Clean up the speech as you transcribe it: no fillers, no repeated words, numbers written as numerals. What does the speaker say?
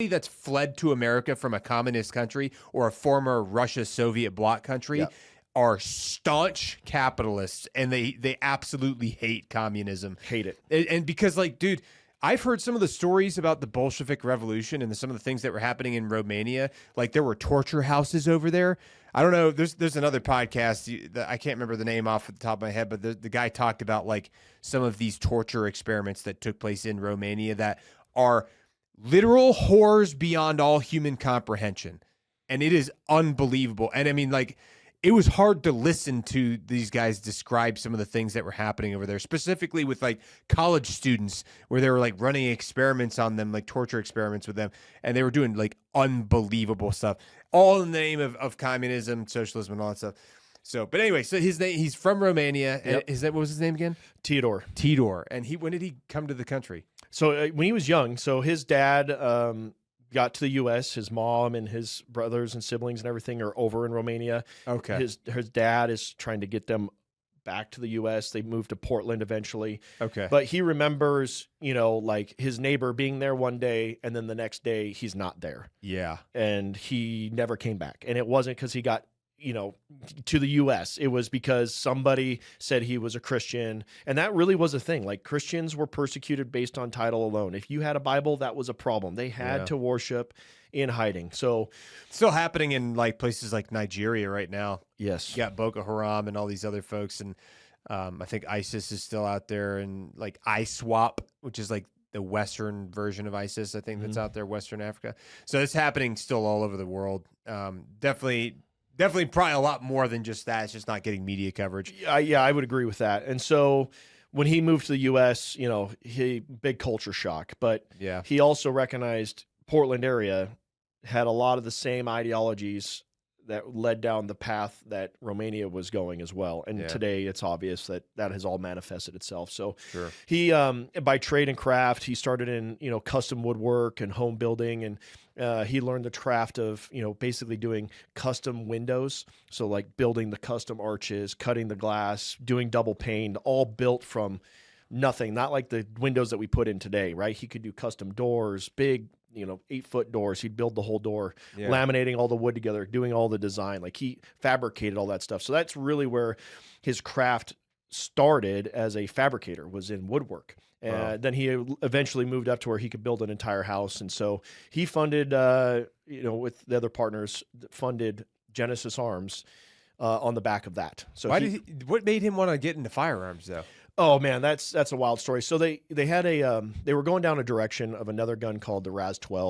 that's fled to America from a communist country or a former Russia Soviet bloc country Yep. are staunch capitalists, and they absolutely hate communism. Hate it. And because, like, dude, I've heard some of the stories about the Bolshevik Revolution and some of the things that were happening in Romania. Like, there were torture houses over there. I don't know. There's another podcast that I can't remember the name off the top of my head, but the guy talked about like some of these torture experiments that took place in Romania that are literal horrors beyond all human comprehension. And it is unbelievable. And I mean, like, it was hard to listen to these guys describe some of the things that were happening over there, specifically with like college students where they were like running experiments on them, like torture experiments with them. And they were doing like unbelievable stuff, all in the name of communism, socialism, and all that stuff. So, but anyway, so his name, he's from Romania. Yep. And what was his name again? Theodore. Tidor. And when did he come to the country? So when he was young, so his dad got to the U.S. His mom and his brothers and siblings and everything are over in Romania. Okay. His dad is trying to get them back to the U.S. They moved to Portland eventually. Okay. But he remembers, like his neighbor being there one day and then the next day he's not there. Yeah. And he never came back. And it wasn't because he got to the U.S. It was because somebody said he was a Christian. And that really was a thing. Like, Christians were persecuted based on title alone. If you had a Bible, that was a problem. They had to worship in hiding. So still happening in like places like Nigeria right now. yes. You got Boko Haram and all these other folks. And I think ISIS is still out there, and like ISWAP, which is like the Western version of ISIS, I think, that's out there, Western Africa. So it's happening still all over the world. Definitely probably a lot more than just that. It's just not getting media coverage. Yeah, I would agree with that. And so when he moved to the U.S., he big culture shock. But Yeah. he also recognized Portland area had a lot of the same ideologies that led down the path that Romania was going as well. And today it's obvious that has all manifested itself. So Sure. he, by trade and craft, he started in, custom woodwork and home building. And he learned the craft of, basically doing custom windows. So like building the custom arches, cutting the glass, doing double pane, all built from nothing, not like the windows that we put in today, right? He could do custom doors, big, 8-foot doors. He'd build the whole door, laminating all the wood together, doing all the design. Like, he fabricated all that stuff. So that's really where his craft started as a fabricator, was in woodwork. And then he eventually moved up to where he could build an entire house. And so he funded, with the other partners, funded Genesis Arms on the back of that. So what made him want to get into firearms, though? Oh man, that's a wild story. So they had they were going down a direction of another gun called the Raz 12.